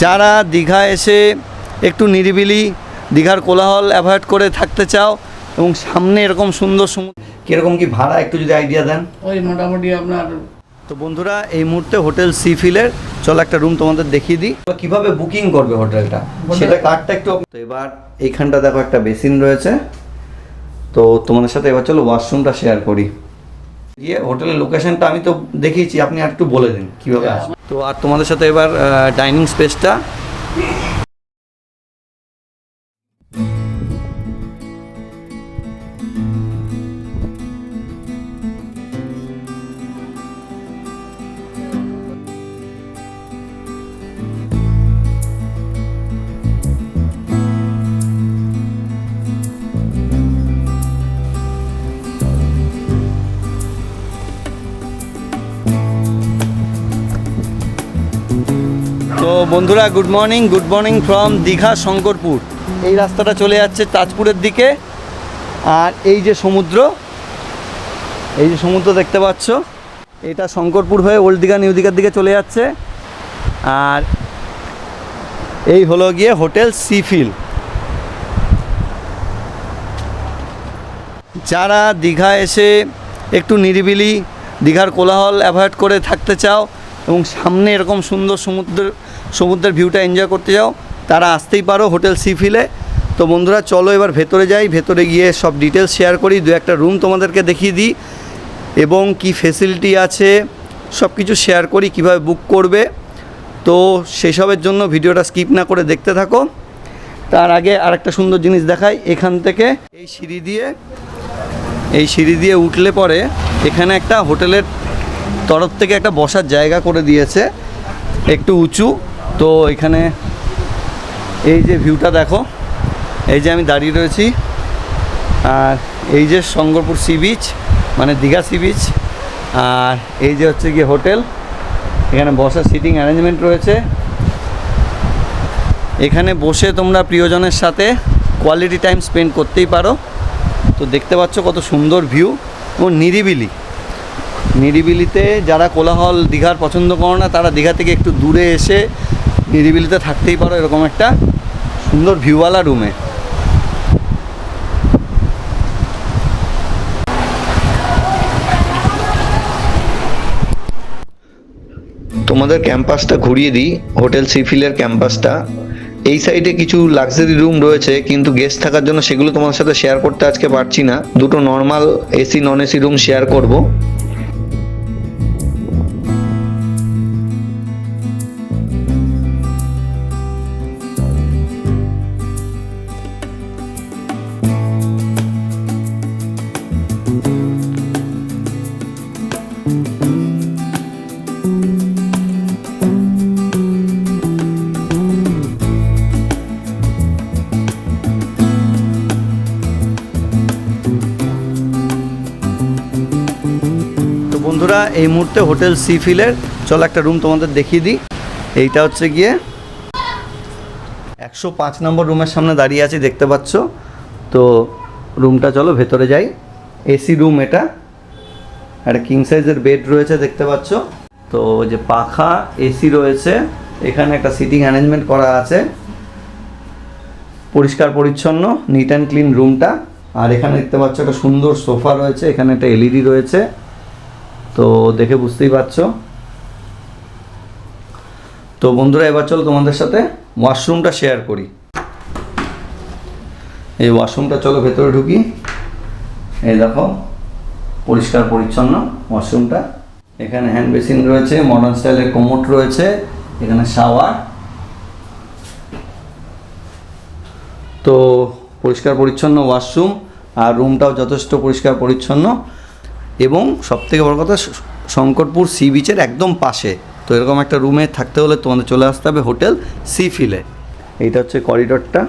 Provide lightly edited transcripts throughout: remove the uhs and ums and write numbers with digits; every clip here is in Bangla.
যারা দীঘা এসে একটু নিরিবিলি দীঘার কোলাহল অ্যাভয়েড করে থাকতে চাও এবং সামনে এরকম সুন্দর সমুদ্র, কীরকম কি ভাড়া একটু যদি আইডিয়া দেন। ওই মোটামুটি আপনার তো বন্ধুরা এই মুহূর্তে হোটেল সি ফিলের চলো একটা রুম তোমাদের দেখিয়ে দিই, কিভাবে বুকিং করবে হোটেলটা সেটা কার্ডটা একটু। তো এবার এইখানটা দেখো একটা বেসিন রয়েছে। তো তোমাদের সাথে এবার চলো ওয়াশরুমটা শেয়ার করি। গিয়ে হোটেলের লোকেশনটা আমি তো দেখিয়েছি, আপনি আর একটু বলে দিন কীভাবে আসবে। তো আর তোমাদের সাথে এবার ডাইনিং স্পেসটা। তো বন্ধুরা good morning from Digha Shankarpur. এই রাস্তাটা চলে যাচ্ছে তাজপুরের দিকে, আর এই যে সমুদ্র দেখতে পাচ্ছ, এটা শঙ্করপুর হয়ে ওল্ড দীঘা নিউ দীঘার দিকে চলে যাচ্ছে। আর এই হলো গিয়ে হোটেল সি ফিল। যারা দীঘা এসে একটু নিরিবিলি দীঘার কোলাহল অ্যাভয়েড করে থাকতে চাও এবং সামনে এরকম সুন্দর সমুদ্রের ভিউটা এনজয় করতে চাও, তারা আসতেই পারো হোটেল সি ফিলে। তো বন্ধুরা চলো এবার ভেতরে যাই, ভেতরে গিয়ে সব ডিটেলস শেয়ার করি, দু একটা রুম তোমাদেরকে দেখিয়ে দিই এবং কি ফেসিলিটি আছে সব কিছু শেয়ার করি, কিভাবে বুক করবে। তো সেসবের জন্য ভিডিওটা স্কিপ না করে দেখতে থাকো। তার আগে আরেকটা সুন্দর জিনিস দেখাই, এখান থেকে এই সিঁড়ি দিয়ে উঠলে পরে এখানে একটা হোটেলের তরফ থেকে একটা বসার জায়গা করে দিয়েছে একটু উঁচু। তো এখানে এই যে ভিউটা দেখো, এই যে আমি দাঁড়িয়ে রয়েছি, আর এই যে শঙ্করপুর সি বিচ মানে দীঘা সি বিচ, আর এই যে হচ্ছে গিয়ে হোটেল। এখানে বসার সিটিং অ্যারেঞ্জমেন্ট রয়েছে, এখানে বসে তোমরা প্রিয়জনের সাথে কোয়ালিটি টাইম স্পেন্ড করতেই পারো। তো দেখতে পাচ্ছ কত সুন্দর ভিউ এবং নিরিবিলিতে যারা কোলাহল দীঘার পছন্দ করো না, তারা দীঘা থেকে একটু দূরে এসে নিরিবিলিতে থাকতেই পারো এরকম একটা সুন্দর ভিউওয়ালা রুমে। তোমাদের ক্যাম্পাসটা ঘুরিয়ে দিই, হোটেল সি ফিলের ক্যাম্পাসটা। এই সাইডে কিছু লাক্সারি রুম রয়েছে, কিন্তু গেস্ট থাকার জন্য সেগুলো তোমার সাথে শেয়ার করতে আজকে পারছি না। দুটো normal AC non AC room share করব। বন্ধুরা এই মুহূর্তে হোটেল সি ফিলের চলো একটা রুম তোমাদের দেখিয়ে দিই। এইটা হচ্ছে গিয়ে 105 নম্বর রুমের সামনে দাঁড়িয়ে আছি, দেখতে পাচ্ছ। তো রুমটা চলো ভেতরে যাই। এসি রুম, এটা একটা কিং সাইজের বেড রয়েছে দেখতে পাচ্ছ। তো যে পাখা এসি রয়েছে, এখানে একটা সিটিং অ্যারেঞ্জমেন্ট করা আছে, পরিষ্কার পরিচ্ছন্ন নিট অ্যান্ড ক্লিন রুমটা। আর এখানে দেখতে পাচ্ছ একটা সুন্দর সোফা রয়েছে, এখানে একটা এলইডি রয়েছে, তো দেখে বুঝতেই পারছো। তো বন্ধুরা এবার চলো তোমাদের সাথে ওয়াশরুমটা শেয়ার করি। এই ওয়াশরুমটা চলো ভেতরে ঢুকি। এই দেখো পরিষ্কার পরিচ্ছন্ন ওয়াশরুমটা। এখানে হ্যান্ড বেসিন রয়েছে, মডার্ন স্টাইলের কোমোড রয়েছে, এখানে শাওয়ার। তো পরিষ্কার পরিচ্ছন্ন ওয়াশরুম, আর রুমটাও যথেষ্ট পরিষ্কার পরিচ্ছন্ন। এবং সবথেকে বড় কথা, শঙ্করপুর সি বিচের একদম পাশে। তো এরকম একটা রুমে থাকতে হলে তোমাদের চলে আসতে হবে হোটেল সি ফিলে। এইটা হচ্ছে করিডোরটা।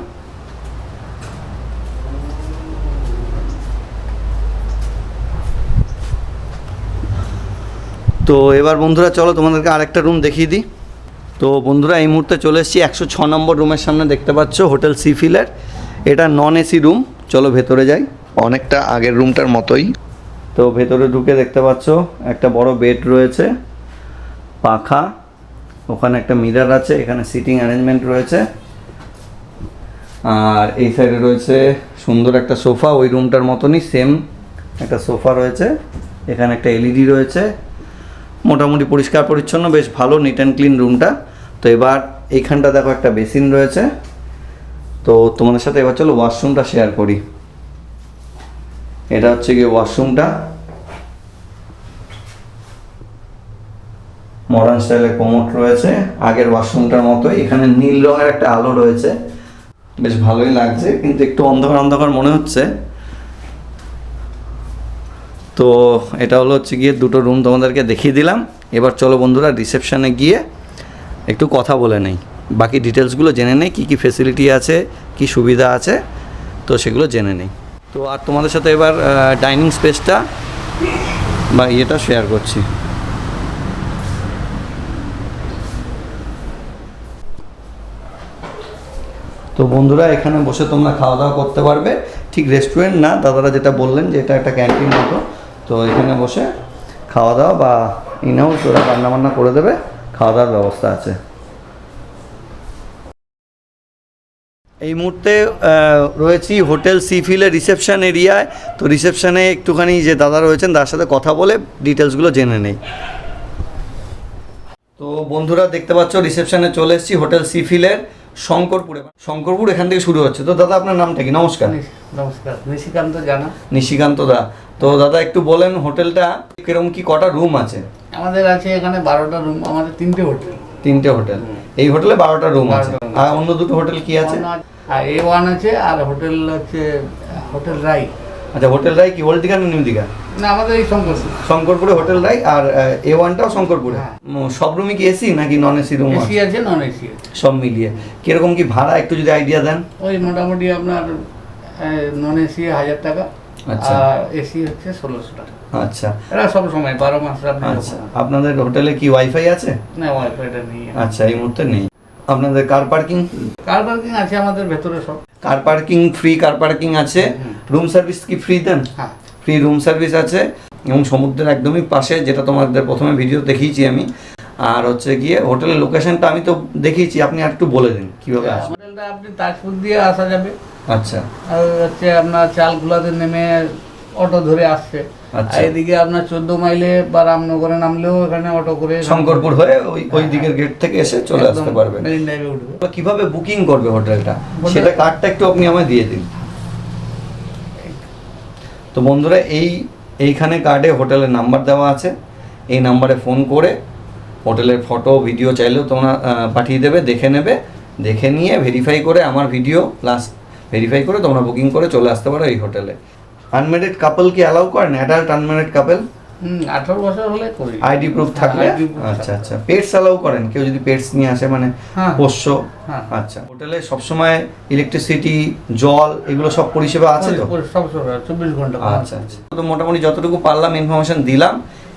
তো এবার বন্ধুরা চলো তোমাদেরকে আরেকটা রুম দেখিয়ে দিই। তো বন্ধুরা এই মুহূর্তে চলে এসেছি 106 নম্বর রুমের সামনে, দেখতে পাচ্ছ হোটেল সি ফিলের। এটা নন এসি রুম, চলো ভেতরে যাই। অনেকটা আগের রুমটার মতোই। তো ভেতরে ঢুকে দেখতে পাচ্ছ একটা বড় বেড রয়েছে, পাখা, ওখানে একটা মিরর আছে, এখানে সিটিং অ্যারেঞ্জমেন্ট রয়েছে। আর এই সাইডে রয়েছে সুন্দর একটা সোফা, ওই রুমটার মতনই সেম একটা সোফা রয়েছে। এখানে একটা এলইডি রয়েছে। মোটামুটি পরিষ্কার পরিচ্ছন্ন, বেশ ভালো নিট অ্যান্ড ক্লিন রুমটা। তো এবার এইখানটা দেখো একটা বেসিন রয়েছে। তো তোমাদের সাথে এবার চলো ওয়াশরুমটা শেয়ার করি। এটা হচ্ছে গিয়ে ওয়াশরুমটা, মডার্ন স্টাইলের কোমোড রয়েছে আগের ওয়াশরুমটার মতোই। এখানে নীল রঙের একটা আলো রয়েছে, বেশ ভালোই লাগছে, কিন্তু একটু অন্ধকার অন্ধকার মনে হচ্ছে। তো এটা হচ্ছে গিয়ে দুটো রুম তোমাদেরকে দেখিয়ে দিলাম। এবার চলো বন্ধুরা রিসেপশনে গিয়ে একটু কথা বলে নেই, বাকি ডিটেলসগুলো জেনে নেই, কী কী ফেসিলিটি আছে, কী সুবিধা আছে, তো সেগুলো জেনে নেই। তো আর তোমাদের সাথে এবার ডাইনিং স্পেসটা বা ইয়েটা শেয়ার করছি। তো বন্ধুরা এখানে বসে তোমরা খাওয়া দাওয়া করতে পারবে, ঠিক রেস্টুরেন্ট না, দাদারা যেটা বললেন যে এটা একটা ক্যান্টিন মতো। তো এখানে বসে খাওয়া দাওয়া বা ইনহাউস ওরা রান্নাবান্না করে দেবে, খাওয়া দাওয়ার ব্যবস্থা আছে। এই মুহূর্তে রয়েছি হোটেল সিফিলের রিসেপশন এরিয়ায়। তো রিসেপশনে একটুখানি যে দাদা রয়েছেন তার সাথে কথা বলে ডিটেলসগুলো জেনে নেই। তো বন্ধুরা দেখতে পাচ্ছ রিসেপশনে চলে এসেছি হোটেল সিফিলের শঙ্করপুরে। শঙ্করপুর এখান থেকে শুরু হচ্ছে। তো দাদা আপনার নামটা কি? নমস্কার। নমস্কার, নিশিকান্ত জানা। নিশিকান্ত দা। তো দাদা একটু বলেন হোটেলটা কিরকম, কি কটা রুম আছে? আমাদের আছে এখানে 12টা রুম, আমাদের 3টে হোটেল। 3টে হোটেল, এই হোটেলে 12টা রুম আছে। আর অন্য দুটো হোটেল কি আছে? আর A1 আছে, আর হোটেল হচ্ছে হোটেল রাই। আচ্ছা, হোটেল রাই কি ওল্ড দীঘা না নিউ দীঘা? না, আমাদের এই শঙ্করপুর। শঙ্করপুরে হোটেল রাই, আর A1টাও শঙ্করপুরে। সব রুমই কি এসি নাকি নন এসি রুম? এসি আছে, নন এসি আছে, সব মিলিয়ে কিরকম কি ভাড়া একটু যদি আইডিয়া দেন? ওই মোটামুটি আপনার নন এসি 1000 টাকা, আচ্ছা, আর এসি হচ্ছে 1600 টাকা। আচ্ছা, এরা সব সময় 12 মাস আপনি। আচ্ছা, আপনাদের হোটেলে কি ওয়াইফাই আছে? না, ওয়াইফাইটা নেই। আচ্ছা, এই মুহূর্তে নেই। আপনাদের কার পার্কিং? কার পার্কিং আছে আমাদের ভেতরে সব। Car parking free, car parking আছে। রুম সার্ভিস কি ফ্রি দেন? হ্যাঁ, ফ্রি রুম সার্ভিস আছে, এবং সমুদ্রের একদমই পাশে, যেটা তোমাদের প্রথমে ভিডিও দেখিয়েছি আমি। আর হচ্ছে গিয়ে হোটেলের লোকেশনটা আমি তো দেখিয়েছি, আপনি আর একটু বলে দিন কীভাবে আসবেন। হোটেলটা আপনি তাজপুর দিয়ে আসা যাবে। আচ্ছা, আর হচ্ছে আপনার চালখোলাতে নেমে অটো ধরে আসছে। আচ্ছা, আর এদিকে আপনার 14 মাইলে বা রামনগরে নামলেও এখানে অটো করে শঙ্করপুর হয়ে ওই দিকের গেট থেকে এসে চলে আসতে পারবেন। মেরিন ড্রাইভে উঠবে। তো কিভাবে বুকিং করবে হোটেলটা, সেটা কার্ডটা একটু আপনি আমায় দিয়ে দিন। তো বন্ধুরা এইখানে কার্ডে হোটেলের নাম্বার দেওয়া আছে, এই নাম্বারে ফোন করে হোটেলের ফটো ভিডিও চাইলেও তোমরা পাঠিয়ে দেবে, দেখে নেবে, দেখে নিয়ে ভেরিফাই করে আমার ভিডিও প্লাস ভেরিফাই করে তোমরা বুকিং করে চলে আসতে পারো এই হোটেলে। আনম্যারিড কাপল কি অ্যালাউ করেন? অ্যাডাল্ট আনম্যারিড কাপল 18 বছর হলে করি, আইডি প্রুফ থাকলে। আচ্ছা, আচ্ছা, পেটস অ্যালাউ করেন? কেউ যদি পেটস নিয়ে আসে, মানে পোষ্য? আচ্ছা, হোটেলে সবসময় ইলেকট্রিসিটি, জল, এগুলো সব পরিষেবা আছে তো? সব 24 ঘন্টা। আচ্ছা, আচ্ছা, তো মোটামুটি যতটুকু পারলাম ইনফরমেশন দিলাম।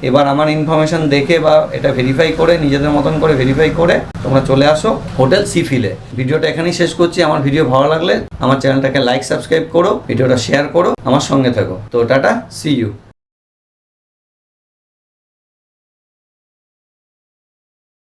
এবার আমার ইনফরমেশন দেখে বা এটা ভেরিফাই করে নিজেদের মতন করে ভেরিফাই করে তোমরা চলে আসো হোটেল সিফিলে। ভিডিওটা এখানেই শেষ করছি। আমার ভিডিও ভালো লাগলে আমার চ্যানেলটাকে লাইক সাবস্ক্রাইব করো, ভিডিওটা শেয়ার করো, আমার সঙ্গে থাকো। তো টাটা, সি ইউ।